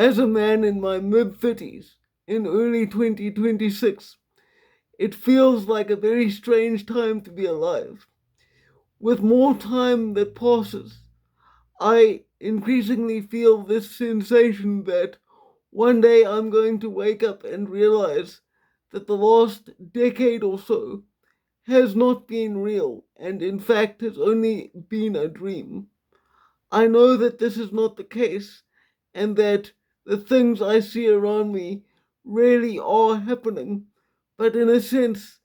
As a man in my mid-30s, in early 2026, it feels like a very strange time to be alive. With more time that passes, I increasingly feel this sensation that one day I'm going to wake up and realize that the last decade or so has not been real and in fact has only been a dream. I know that this is not the case and that the things I see around me really are happening, but in a sense,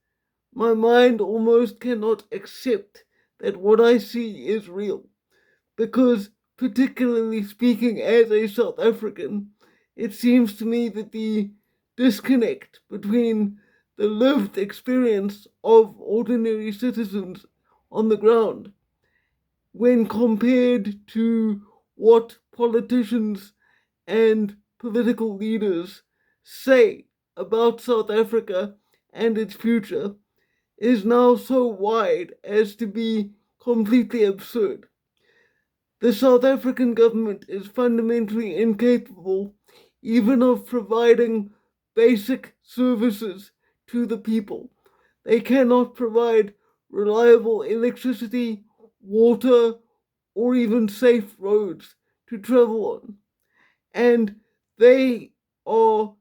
my mind almost cannot accept that what I see is real. Because, particularly speaking as a South African, it seems to me that the disconnect between the lived experience of ordinary citizens on the ground when compared to what politicians and political leaders say about South Africa and its future is now so wide as to be completely absurd. The South African government is fundamentally incapable even of providing basic services to the people. They cannot provide reliable electricity, water, or even safe roads to travel on. And they are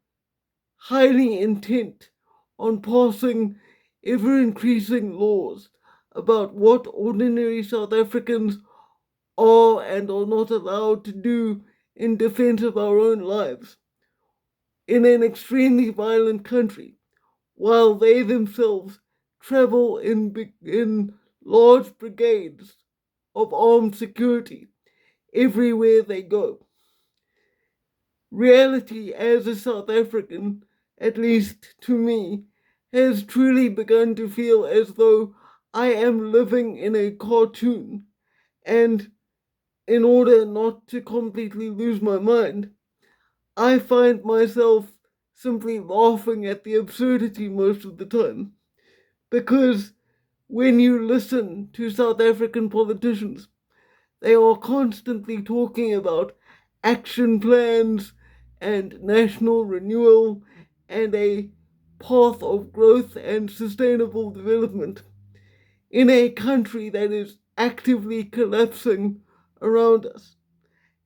highly intent on passing ever increasing laws about what ordinary South Africans are and are not allowed to do in defense of our own lives in an extremely violent country, while they themselves travel in large brigades of armed security everywhere they go. Reality as a South African, at least to me, has truly begun to feel as though I am living in a cartoon. And in order not to completely lose my mind, I find myself simply laughing at the absurdity most of the time. Because when you listen to South African politicians, they are constantly talking about action plans and national renewal and a path of growth and sustainable development in a country that is actively collapsing around us.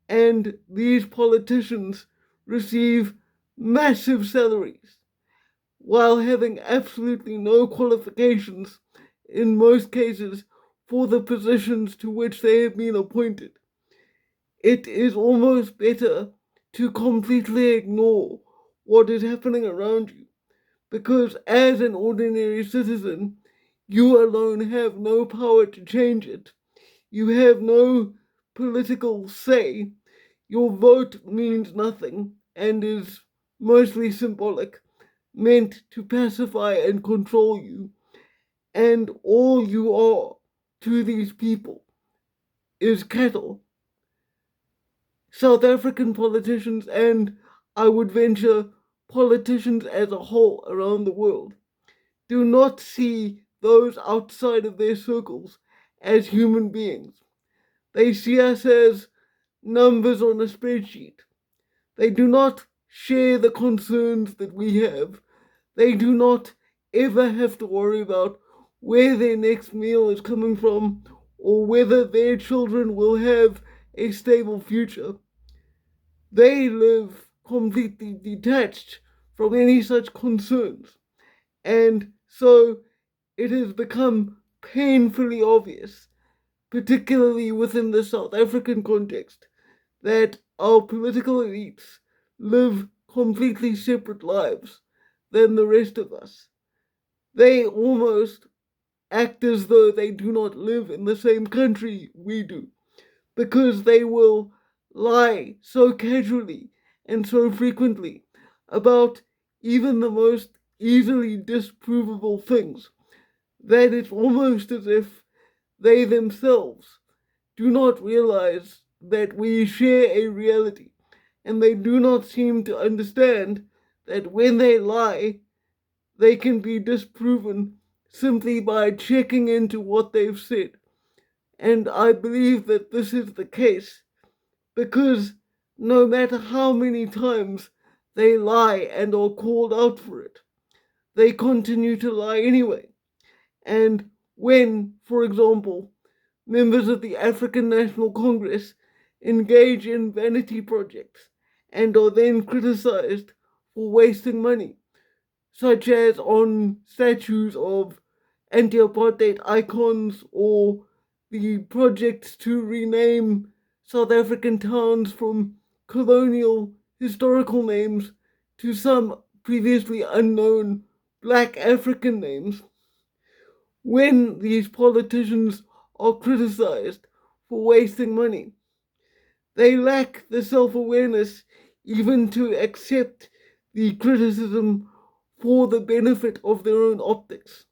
And these politicians receive massive salaries while having absolutely no qualifications in most cases for the positions to which they have been appointed. It is almost better to completely ignore what is happening around you because, as an ordinary citizen, you alone have no power to change it. You have no political say. Your vote means nothing and is mostly symbolic, meant to pacify and control you. And all you are to these people is cattle. South African politicians, and I would venture politicians as a whole around the world, do not see those outside of their circles as human beings. They see us as numbers on a spreadsheet. They do not share the concerns that we have. They do not ever have to worry about where their next meal is coming from or whether their children will have a stable future. They live completely detached from any such concerns. And so it has become painfully obvious, particularly within the South African context, that our political elites live completely separate lives than the rest of us. They almost act as though they do not live in the same country we do, because they will lie so casually and so frequently about even the most easily disprovable things that it's almost as if they themselves do not realize that we share a reality, and they do not seem to understand that when they lie, they can be disproven simply by checking into what they've said. And I believe that this is the case because no matter how many times they lie and are called out for it. They continue to lie anyway. And when, for example, members of the African National Congress engage in vanity projects and are then criticized for wasting money, such as on statues of anti apartheid icons or the projects to rename South African towns from colonial historical names to some previously unknown black African names. When these politicians are criticized for wasting money, they lack the self awareness even to accept the criticism for the benefit of their own optics.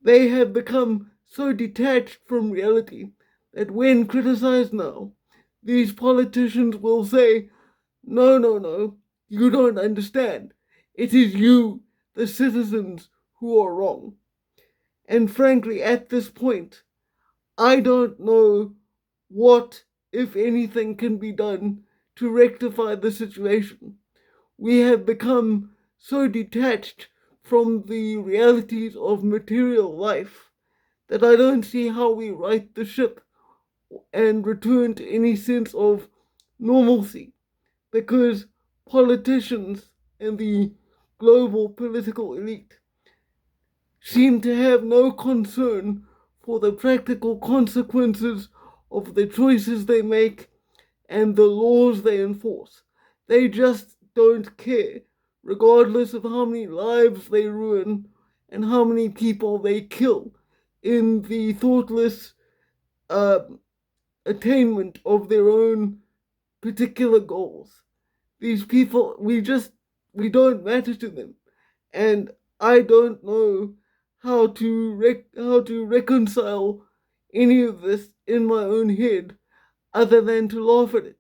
They have become so detached from reality that when criticized now, these politicians will say, no, no, no, you don't understand. It is you, the citizens, who are wrong. And frankly, at this point, I don't know what, if anything, can be done to rectify the situation. We have become so detached from the realities of material life that I don't see how we right the ship and return to any sense of normalcy, because politicians and the global political elite seem to have no concern for the practical consequences of the choices they make and the laws they enforce. They just don't care, regardless of how many lives they ruin and how many people they kill in the thoughtless uh, attainment of their own particular goals. These people, we don't matter to them, and I don't know how to reconcile any of this in my own head other than to laugh at it.